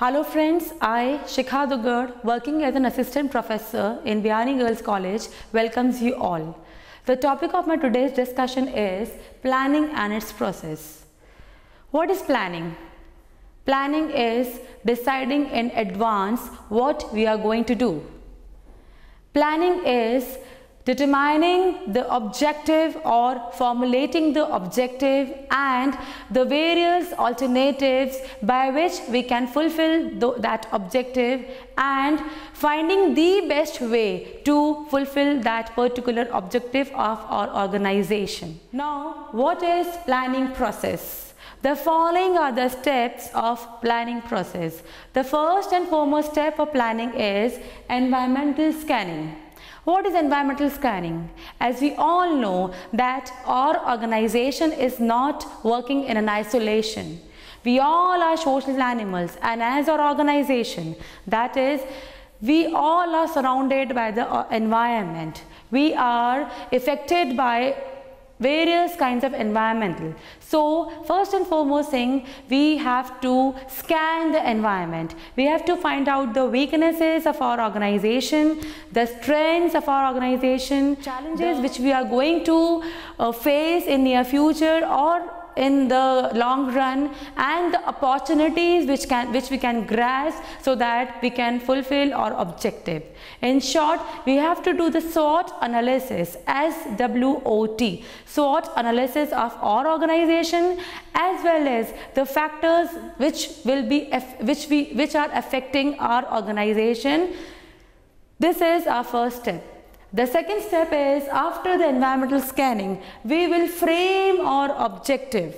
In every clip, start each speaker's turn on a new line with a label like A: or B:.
A: Hello friends, I, Shikha Dugard, working as an assistant professor in Biyani Girls College, welcomes you all. The topic of my today's discussion is planning and its process. What is planning? Planning is deciding in advance what we are going to do. Planning is determining the objective or formulating the objective and the various alternatives by which we can fulfill that objective and finding the best way to fulfill that particular objective of our organization. Now, what is planning process? The following are the steps of planning process. The first and foremost step of planning is environmental scanning. What is environmental scanning? As we all know that our organization is not working in an isolation. We all are social animals, and as our organization, that is, we all are surrounded by the environment. We are affected by various kinds of environmental. So first and foremost thing, we have to scan the environment. We have to find out the weaknesses of our organization, the strengths of our organization, challenges which we are going to face in near future or in the long run, and the opportunities which we can grasp so that we can fulfill our objective. In short, we have to do the SWOT analysis, SWOT, SWOT analysis of our organization as well as the factors which are affecting our organization. This is our first step. The second step is, after the environmental scanning, we will frame our objective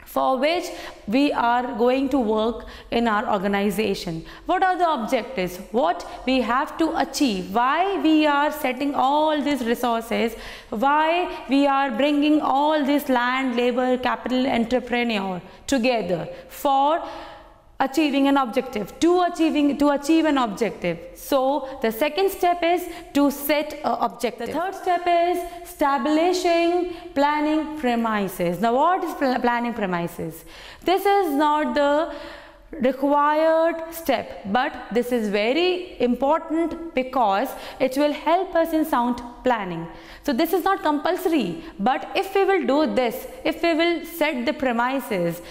A: for which we are going to work in our organization. What are the objectives? What we have to achieve? Why we are setting all these resources? Why we are bringing all this land, labor, capital, entrepreneur together for achieving an objective, to achieve an objective. So the second step is to set an objective. The third step is establishing planning premises. Now what is planning premises? This is not the required step, but this is very important because it will help us in sound planning. So this is not compulsory, but if we will do this, if we will set the premises,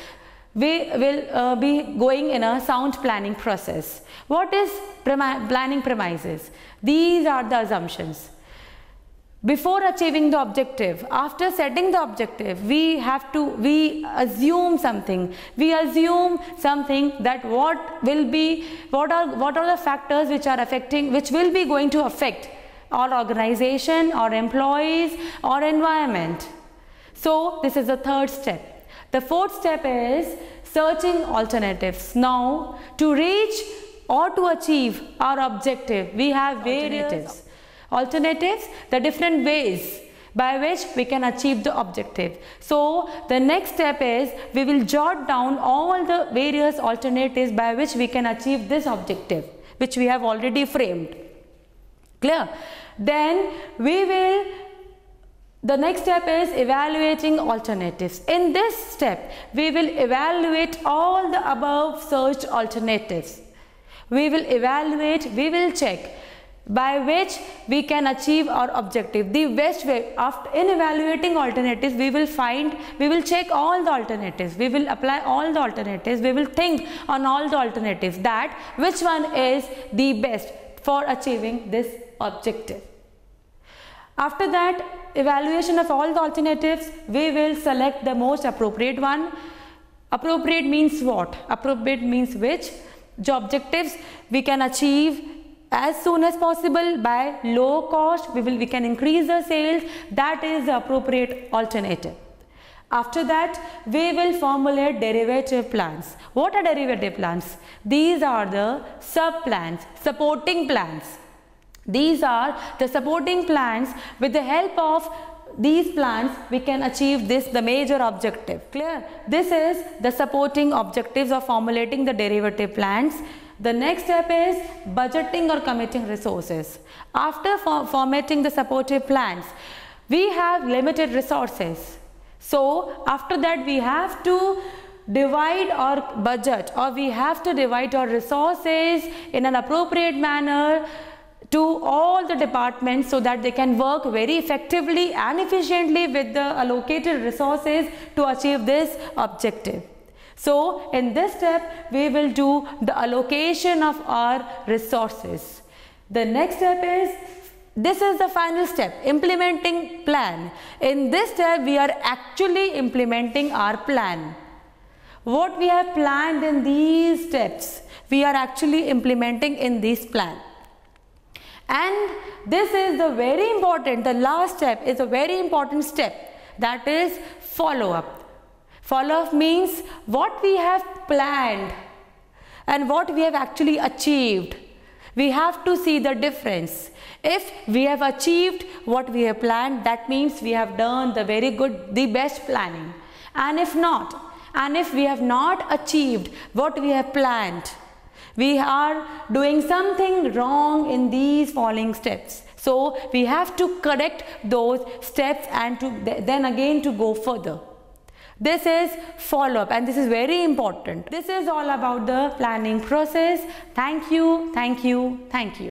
A: we will be going in a sound planning process. What is planning premises? These are the assumptions. Before achieving the objective, after setting the objective, we assume something. We assume something that what are the factors which will be going to affect our organization, our employees, our environment. So this is the third step. The fourth step is searching alternatives. Now, to reach or to achieve our objective, we have various alternatives, the different ways by which we can achieve the objective. So, the next step is we will jot down all the various alternatives by which we can achieve this objective, which we have already framed. Clear? Then the next step is evaluating alternatives. In this step, we will evaluate all the above searched alternatives. We will check by which we can achieve our objective. The best way, in evaluating alternatives, we will check all the alternatives. We will apply all the alternatives. We will think on all the alternatives that which one is the best for achieving this objective. After that evaluation of all the alternatives, we will select the most appropriate one. Appropriate means what? Appropriate means which the objectives we can achieve as soon as possible by low cost. We can increase the sales. That is the appropriate alternative. After that, we will formulate derivative plans. What are derivative plans? These are the sub-plans, supporting plans. These are the supporting plans. With the help of these plans, we can achieve the major objective. Clear? This is the supporting objectives of formulating the derivative plans. The next step is budgeting or committing resources. After formatting the supportive plans, we have limited resources. So after that, we have to divide our budget, or we have to divide our resources in an appropriate manner to all the departments so that they can work very effectively and efficiently with the allocated resources to achieve this objective. So in this step we will do the allocation of our resources. The next step is, this is the final step, implementing plan. In this step we are actually implementing our plan. What we have planned in these steps, we are actually implementing in this plan. And this is the very important, the last step is a very important step, that is follow up. Follow up means what we have planned and what we have actually achieved. We have to see the difference. If we have achieved what we have planned, that means we have done the very good, the best planning. And if not, and if we have not achieved what we have planned, we are doing something wrong in these following steps. So we have to correct those steps and then again to go further. This is follow up, and this is very important. This is all about the planning process. Thank you, thank you, thank you.